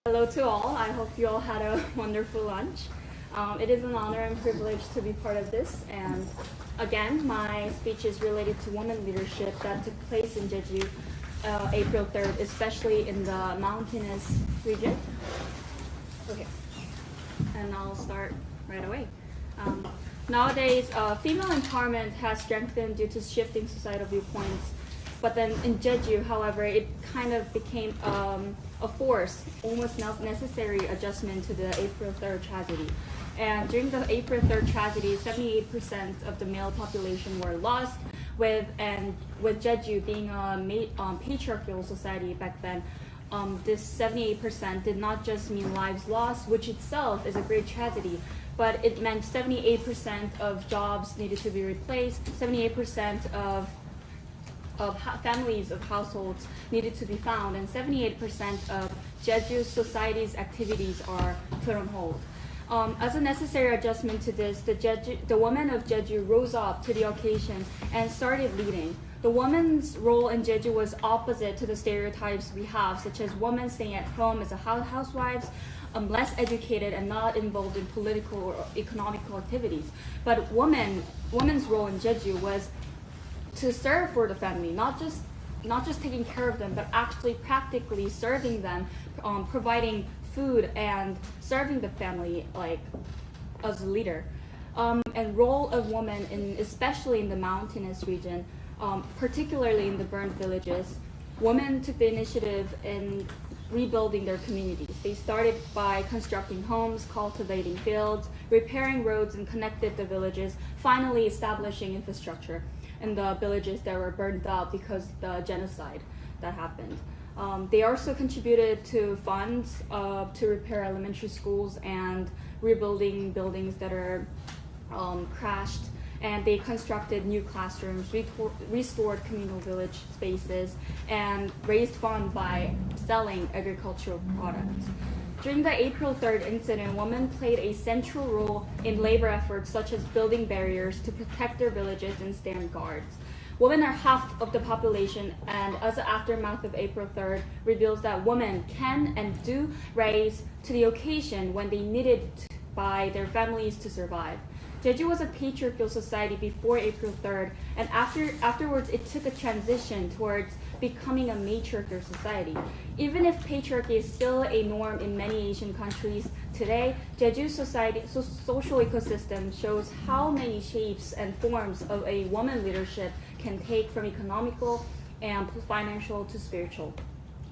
Hello to all. I hope you all had a wonderful lunch. It is an honor and privilege to be part of this. And again, my speech is related to women leadership that took place in Jeju April 3rd, especially in the mountainous region. Okay, and I'll start right away. Nowadays, female empowerment has strengthened due to shifting societal viewpoints. But then in Jeju, however, it kind of became a forced, almost necessary adjustment to the April 3rd tragedy. And during the April 3rd tragedy, 78% of the male population were lost, with Jeju being a patriarchal society back then. This 78% did not just mean lives lost, which itself is a great tragedy, but it meant 78% of jobs needed to be replaced, 78% of families of households needed to be found, and 78% of Jeju society's activities are put on hold. As a necessary adjustment to this, the women of Jeju rose up to the occasion and started leading. The woman's role in Jeju was opposite to the stereotypes we have, such as women staying at home as housewives, less educated and not involved in political or economical activities. But women's role in Jeju was to serve for the family, not just taking care of them, but actually practically serving them, providing food and serving the family, like as a leader. And role of women especially in the mountainous region, particularly in the burned villages, women took the initiative in rebuilding their communities. They started by constructing homes, cultivating fields, repairing roads, and connected the villages, finally establishing infrastructure in the villages that were burned out because of the genocide that happened. They also contributed to funds to repair elementary schools and rebuilding buildings that are crashed, and they constructed new classrooms, restored communal village spaces, and raised funds by selling agricultural products. During the April 3rd incident, women played a central role in labor efforts such as building barriers to protect their villages and stand guards. Women are half of the population, and as the aftermath of April 3rd reveals that women can and do rise to the occasion when they needed by their families to survive. Jeju was a patriarchal society before April 3rd, and afterwards it took a transition towards becoming a matriarchal society. Even if patriarchy is still a norm in many Asian countries today, Jeju's social ecosystem shows how many shapes and forms of a woman leadership can take, from economical and financial to spiritual.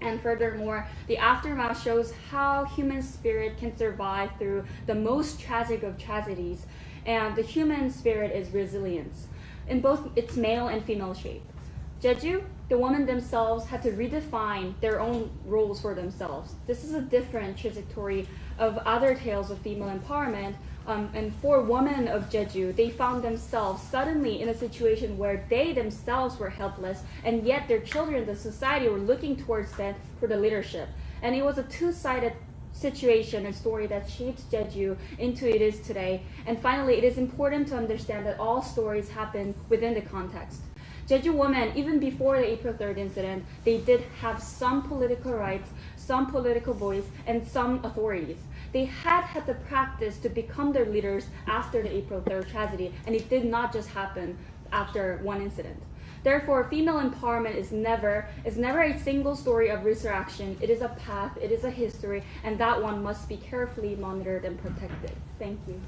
And furthermore, the aftermath shows how human spirit can survive through the most tragic of tragedies, and the human spirit is resilience in both its male and female shape. Jeju, the women themselves had to redefine their own roles for themselves. This is a different trajectory of other tales of female empowerment. And for women of Jeju, they found themselves suddenly in a situation where they themselves were helpless, and yet their children, the society, were looking towards them for the leadership. And it was a two-sided situation and story that shaped Jeju into it is today. And finally, it is important to understand that all stories happen within the context. Jeju women, even before the April 3rd incident, they did have some political rights, some political voice, and some authorities. They had the practice to become their leaders after the April 3rd tragedy, and it did not just happen after one incident. Therefore, female empowerment is never a single story of resurrection. It is a path, it is a history, and that one must be carefully monitored and protected. Thank you.